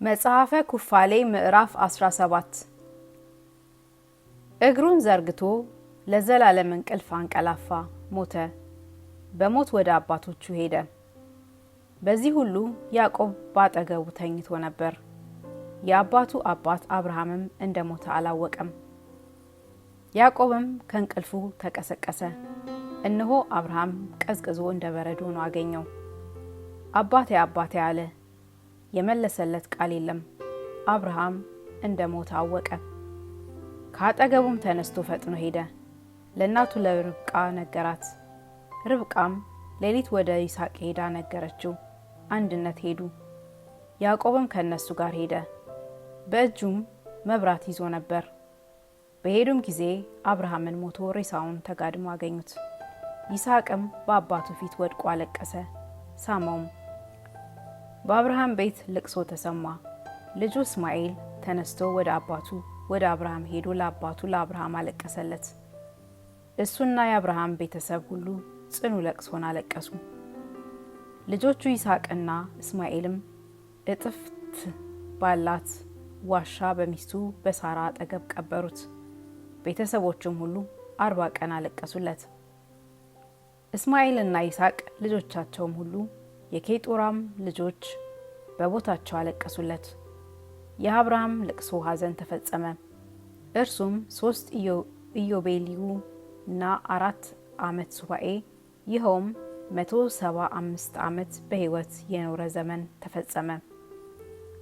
መጽሐፈ ኩፋሌ ምዕራፍ 17 እግሩን ዘርግቶ ለዘላለም እንቅልፍ አንቀላፋ፣ ሞተ። በሞት ወደ አባቶቹ ሄደ። በዚህ ሁሉ ያዕቆብ ባጠገቡ ተኝቶ ነበር። የአባቱ አባት አብርሃምም እንደሞተ አላወቀም። ያዕቆብም ከእንቅልፉ ተቀሰቀሰ። እነሆ አብርሃም ቀዝቅዞ እንደ በረዶ ሆኖ አገኘው። አባቴ አባቴ አለ። የመለሰለት ቃል የለም። አብርሃም እንደሞተ አወቀ። ከአጠገቡም ተነስቶ ፈጥኖ ሄደ፣ ለእናቱ ለርብቃ ነገራት። ርብቃም ሌሊት ወደ ይስሐቅ ሄዳ ነገረችው። አንድነት ሄዱ። ያዕቆብም ከነሱ ጋር ሄደ። በእጁም መብራት ይዞ ነበር። በሄዱም ጊዜ አብርሃምን ሞቶ ሬሳውን ተጋድሞ አገኙት። ይስሐቅም በአባቱ ፊት ወድቆ አለቀሰ፣ ሳመውም። በአብርሃም ቤት ልቅሶ ተሰማ። ልጁ እስማኤል ተነስቶ ወደ አባቱ ወደ አብርሃም ሄዶ ለአባቱ ለአብርሃም አለቀሰለት። እሱና የአብርሃም ቤተሰብ ሁሉ ጽኑ ለቅሶን አለቀሱ። ልጆቹ ይስሐቅና እስማኤልም እጥፍት ባላት ዋሻ በሚስቱ በሳራ አጠገብ ቀበሩት። ቤተሰቦቹም ሁሉ 40 ቀን አለቀሱለት። እስማኤልና ይስሐቅ ልጆቻቸውም ሁሉ የኬጡራም ልጆች በቦታቸው አለቀሱለት። የአብርሃም ልቅሶ ሐዘን ተፈጸመ። እርሱም 3 ኢዮቤልዩ እና 4 ዓመት ሱባኤ፣ ይኸውም 175 ዓመት በሕይወት የኖረ ዘመን ተፈጸመ።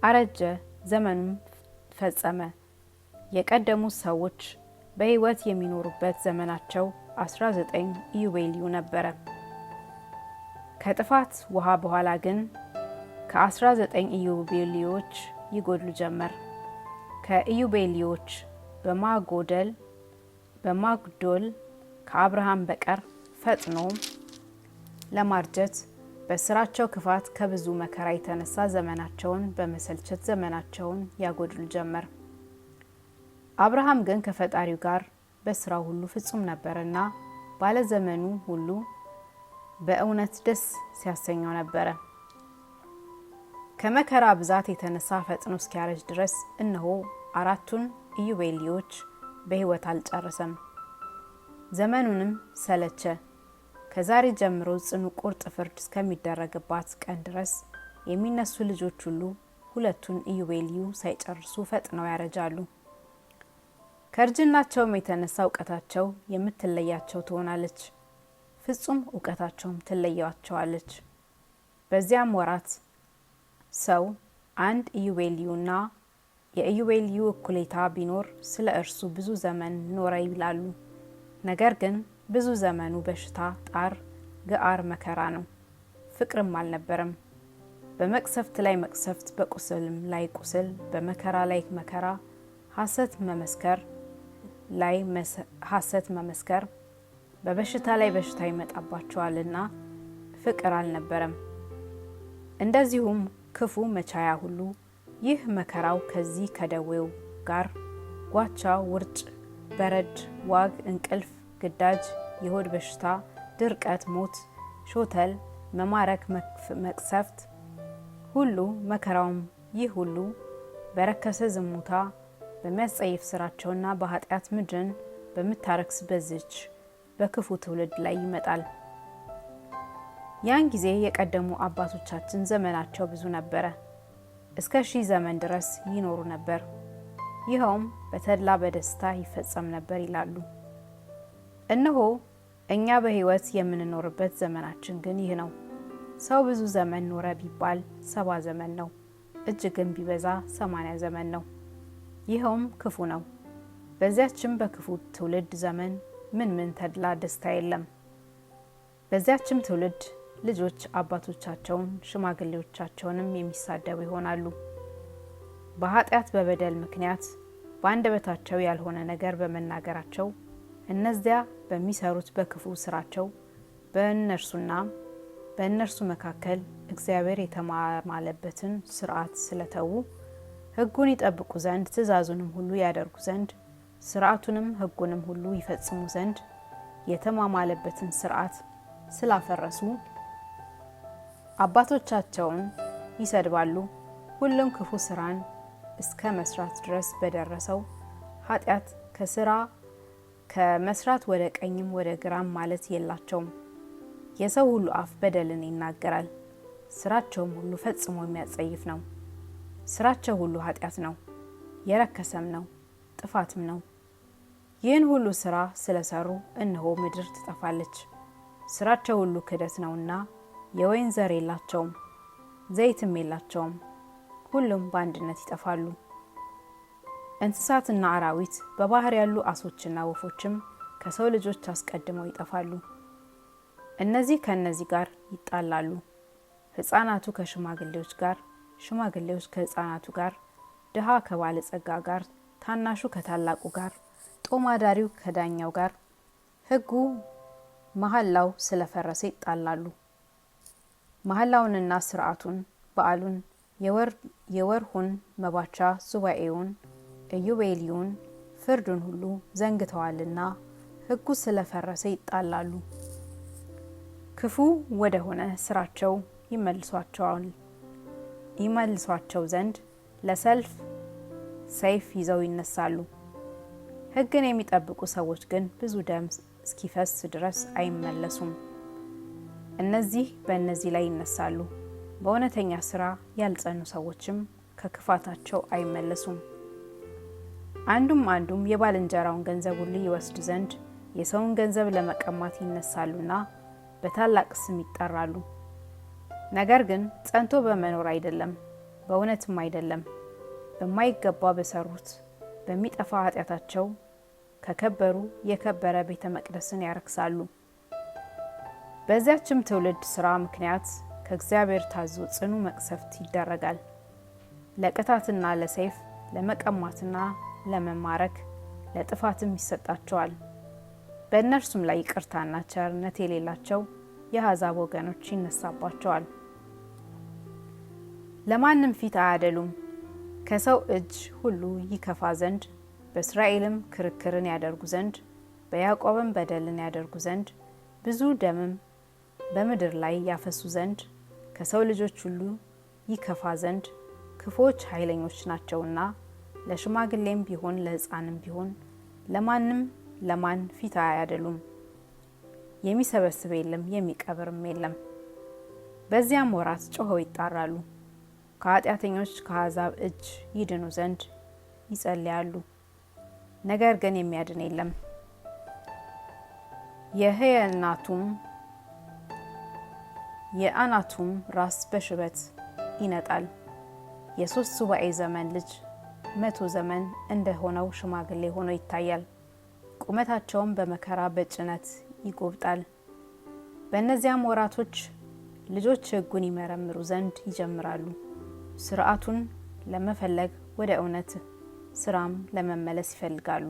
አረጀ፣ ዘመኑም ፈጸመ። የቀደሙት ሰዎች በሕይወት የሚኖሩበት ዘመናቸው 19 ኢዮቤልዩ ነበረ። ከጥፋት ውሃ በኋላ ግን ከ19 ኢዮቤልዩዎች ይጎድሉ ጀመር። ከኢዮቤልዩዎች በማጉደል ከአብርሃም በቀር ፈጥኖ ለማርጀት በስራቸው ክፋት ከብዙ መከራ የተነሳ ዘመናቸውን በመሰልቸት ዘመናቸውን ያጎድሉ ጀመር። አብርሃም ግን ከፈጣሪው ጋር በስራው ሁሉ ፍጹም ነበርና ባለ ዘመኑ ሁሉ በእውነት ደስ ሲያሰኘው ነበረ። ከመከራ ብዛት የተነሳ ፈጥኖ እስኪያረጅ ድረስ እነሆ 4ቱን ኢዮቤልዩዎች በሕይወት አልጨረሰም። ዘመኑንም ሰለቸ። ከዛሬ ጀምሮ ጽኑ ቁርጥ ፍርድ እስከሚደረግባት ቀን ድረስ የሚነሱ ልጆች ሁሉ 2ቱን ኢዮቤልዩ ሳይጨርሱ ፈጥነው ያረጃሉ። ከእርጅናቸውም የተነሳ እውቀታቸው የምትለያቸው ትሆናለች፣ ፍጹም እውቀታቸውም ትለያቸዋለች። በዚያም ወራት ሰው 1 ኢዮቤልዩና የኢዮቤልዩ እኩሌታ ቢኖር ስለ እርሱ ብዙ ዘመን ኖረ ይላሉ። ነገር ግን ብዙ ዘመኑ በሽታ፣ ጣር፣ ገአር፣ መከራ ነው፣ ፍቅርም አልነበረም። በመቅሰፍት ላይ መቅሰፍት፣ በቁስልም ላይ ቁስል፣ በመከራ ላይ መከራ፣ ሐሰት መመስከር ላይ ሐሰት መመስከር፣ በበሽታ ላይ በሽታ ይመጣባቸዋልና ፍቅር አልነበረም። እንደዚሁም ክፉ መቻያ ሁሉ ይህ መከራው ከዚህ ከደዌው ጋር ጓቻ፣ ውርጭ፣ በረድ፣ ዋግ፣ እንቅልፍ፣ ግዳጅ፣ የሆድ በሽታ፣ ድርቀት፣ ሞት፣ ሾተል፣ መማረክ፣ መቅሰፍት ሁሉ መከራውም ይህ ሁሉ በረከሰ ዝሙታ በሚያስጸይፍ ስራቸውና በኃጢአት ምድርን በምታረክስ በዚች በክፉ ትውልድ ላይ ይመጣል። ያን ጊዜ የቀደሙ አባቶቻችን ዘመናቸው ብዙ ነበረ፣ እስከ 1000 ዘመን ድረስ ይኖሩ ነበር፣ ይኸውም በተድላ በደስታ ይፈጸም ነበር ይላሉ። እነሆ እኛ በሕይወት የምንኖርበት ዘመናችን ግን ይህ ነው። ሰው ብዙ ዘመን ኖረ ቢባል 70 ዘመን ነው፣ እጅግም ቢበዛ 80 ዘመን ነው፣ ይኸውም ክፉ ነው። በዚያችም በክፉ ትውልድ ዘመን ምን ተድላ ደስታ የለም። በዚያችም ትውልድ ልጆች አባቶቻቸውን ሽማግሌዎቻቸውንም የሚሳደቡ ይሆናሉ። በኃጢአት በበደል ምክንያት በአንደበታቸው ያልሆነ ነገር በመናገራቸው እነዚያ በሚሰሩት በክፉ ስራቸው በእነርሱና በእነርሱ መካከል እግዚአብሔር የተማማለበትን ስርዓት ስለተዉ ሕጉን ይጠብቁ ዘንድ ትእዛዙንም ሁሉ ያደርጉ ዘንድ ስርዓቱንም ሕጉንም ሁሉ ይፈጽሙ ዘንድ የተማማለበትን ስርዓት ስላፈረሱ አባቶቻቸውን ይሰድባሉ፣ ሁሉም ክፉ ስራን እስከ መስራት ድረስ በደረሰው ኃጢአት ከስራ ከመስራት ወደ ቀኝም ወደ ግራም ማለት የላቸውም። የሰው ሁሉ አፍ በደልን ይናገራል፣ ስራቸውም ሁሉ ፈጽሞ የሚያጸይፍ ነው። ስራቸው ሁሉ ኃጢአት ነው፣ የረከሰም ነው፣ ጥፋትም ነው። ይህን ሁሉ ስራ ስለሰሩ እነሆ ምድር ትጠፋለች። ስራቸው ሁሉ ክደት ነውና የወይን ዘር የላቸውም፣ ዘይትም የላቸውም። ሁሉም በአንድነት ይጠፋሉ። እንስሳትና አራዊት፣ በባህር ያሉ አሶችና ወፎችም ከሰው ልጆች አስቀድመው ይጠፋሉ። እነዚህ ከእነዚህ ጋር ይጣላሉ፣ ሕፃናቱ ከሽማግሌዎች ጋር፣ ሽማግሌዎች ከሕፃናቱ ጋር፣ ድሃ ከባለጸጋ ጋር፣ ታናሹ ከታላቁ ጋር፣ ጦማዳሪው ከዳኛው ጋር። ሕጉ መሐላው ስለፈረሰ ይጣላሉ። መሐላውንና ስርዓቱን፣ በዓሉን፣ የወርሁን መባቻ፣ ሱባኤውን፣ ኢዮቤልዩን፣ ፍርዱን ሁሉ ዘንግተዋልና ሕጉ ስለፈረሰ ይጣላሉ። ክፉ ወደ ሆነ ስራቸው ይመልሷቸው ዘንድ ለሰልፍ ሰይፍ ይዘው ይነሳሉ። ሕግን የሚጠብቁ ሰዎች ግን ብዙ ደም እስኪፈስ ድረስ አይመለሱም። እነዚህ በእነዚህ ላይ ይነሳሉ። በእውነተኛ ስራ ያልጸኑ ሰዎችም ከክፋታቸው አይመለሱም። አንዱም የባልንጀራውን ገንዘብ ሁሉ ይወስድ ዘንድ የሰውን ገንዘብ ለመቀማት ይነሳሉና በታላቅ ስም ይጠራሉ። ነገር ግን ጸንቶ በመኖር አይደለም፣ በእውነትም አይደለም። በማይገባ በሰሩት በሚጠፋ ኃጢአታቸው ከከበሩ የከበረ ቤተ መቅደስን ያረክሳሉ። በዚያችም ትውልድ ስራ ምክንያት ከእግዚአብሔር ታዞ ጽኑ መቅሰፍት ይደረጋል። ለቅጣትና ለሰይፍ፣ ለመቀማትና ለመማረክ፣ ለጥፋትም ይሰጣቸዋል። በእነርሱም ላይ ይቅርታና ቸርነት የሌላቸው የአሕዛብ ወገኖች ይነሳባቸዋል። ለማንም ፊት አያደሉም። ከሰው እጅ ሁሉ ይከፋ ዘንድ፣ በእስራኤልም ክርክርን ያደርጉ ዘንድ፣ በያዕቆብም በደልን ያደርጉ ዘንድ፣ ብዙ ደምም በምድር ላይ ያፈሱ ዘንድ፣ ከሰው ልጆች ሁሉ ይከፋ ዘንድ ክፉዎች ኃይለኞች ናቸውና ለሽማግሌም ቢሆን ለሕፃንም ቢሆን ለማን ፊት አያደሉም። የሚሰበስብ የለም፣ የሚቀብርም የለም። በዚያም ወራት ጮኸው ይጣራሉ። ከኃጢአተኞች ከአሕዛብ እጅ ይድኑ ዘንድ ይጸልያሉ፣ ነገር ግን የሚያድን የለም። የአናቱም ራስ በሽበት ይነጣል። የ3 ሱባኤ ዘመን ልጅ 100 ዘመን እንደሆነው ሽማግሌ ሆኖ ይታያል። ቁመታቸውም በመከራ በጭነት ይጎብጣል። በእነዚያም ወራቶች ልጆች ሕጉን ይመረምሩ ዘንድ ይጀምራሉ፣ ስርዓቱን ለመፈለግ ወደ እውነት ስራም ለመመለስ ይፈልጋሉ።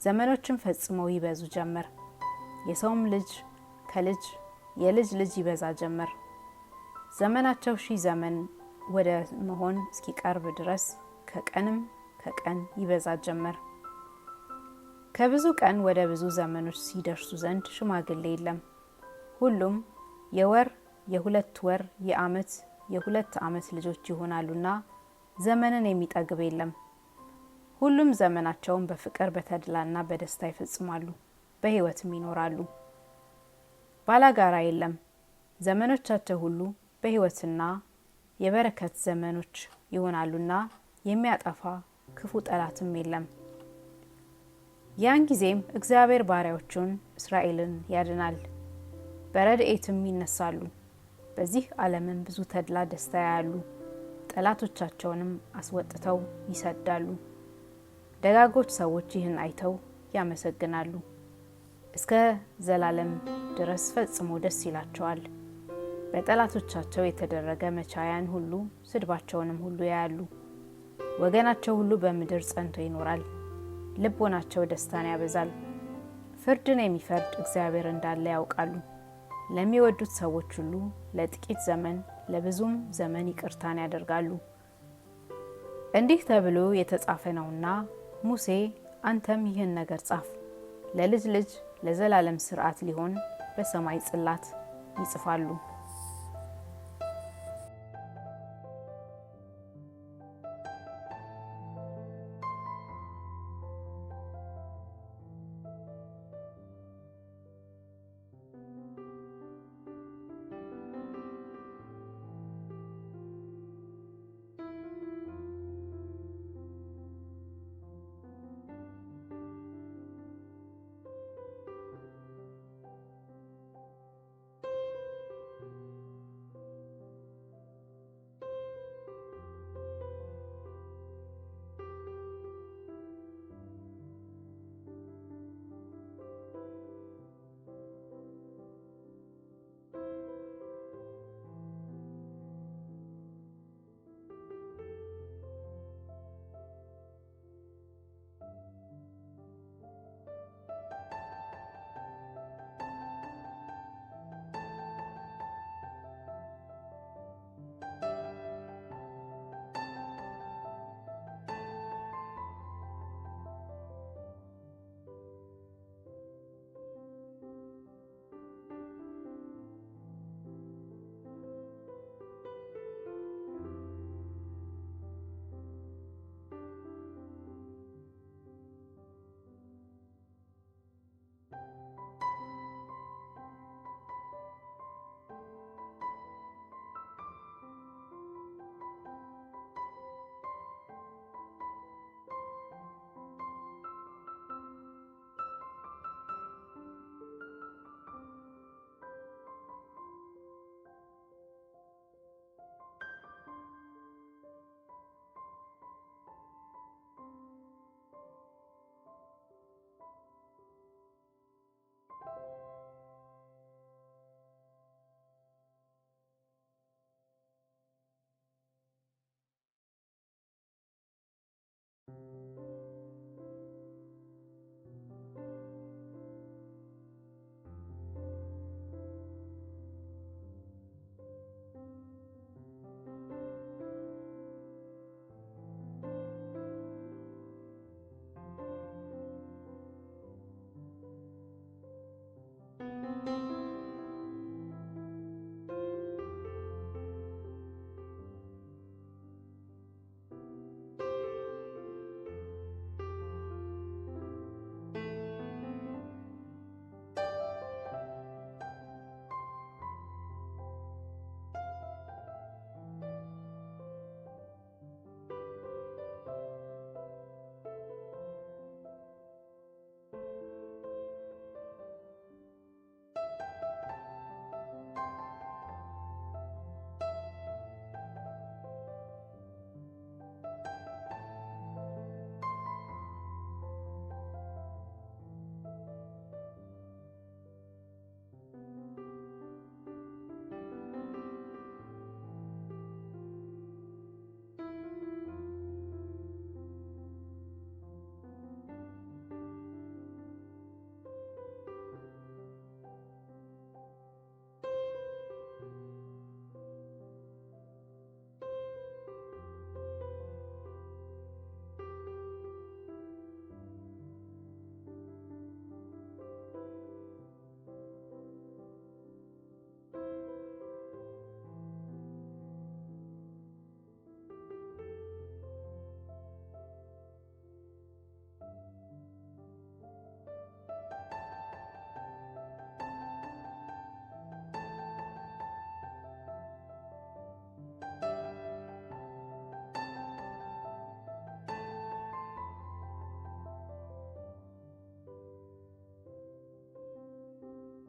ዘመኖችም ፈጽመው ይበዙ ጀመር። የሰውም ልጅ ከልጅ የልጅ ልጅ ይበዛ ጀመር። ዘመናቸው 1000 ዘመን ወደ መሆን እስኪቀርብ ድረስ ከቀንም ከቀን ይበዛ ጀመር። ከብዙ ቀን ወደ ብዙ ዘመኖች ሲደርሱ ዘንድ ሽማግሌ የለም። ሁሉም የወር የ2 ወር የ2 ዓመት ልጆች ይሆናሉና ዘመንን የሚጠግብ የለም። ሁሉም ዘመናቸውን በፍቅር በተድላና በደስታ ይፈጽማሉ፣ በሕይወትም ይኖራሉ። ባላጋራ የለም። ዘመኖቻቸው ሁሉ በሕይወትና የበረከት ዘመኖች ይሆናሉና የሚያጠፋ ክፉ ጠላትም የለም። ያን ጊዜም እግዚአብሔር ባሪያዎቹን እስራኤልን ያድናል፣ በረድኤትም ይነሳሉ። በዚህ ዓለምም ብዙ ተድላ ደስታ ያያሉ፣ ጠላቶቻቸውንም አስወጥተው ይሰዳሉ። ደጋጎች ሰዎች ይህን አይተው ያመሰግናሉ፣ እስከ ዘላለም ድረስ ፈጽሞ ደስ ይላቸዋል። በጠላቶቻቸው የተደረገ መቻያን ሁሉ ስድባቸውንም ሁሉ ያያሉ። ወገናቸው ሁሉ በምድር ጸንቶ ይኖራል፣ ልቦናቸው ደስታን ያበዛል። ፍርድን የሚፈርድ እግዚአብሔር እንዳለ ያውቃሉ። ለሚወዱት ሰዎች ሁሉ ለጥቂት ዘመን ለብዙም ዘመን ይቅርታን ያደርጋሉ። እንዲህ ተብሎ የተጻፈ ነውና ሙሴ አንተም ይህን ነገር ጻፍ፣ ለልጅ ልጅ ለዘላለም ሥርዓት ሊሆን በሰማይ ጽላት ይጽፋሉ።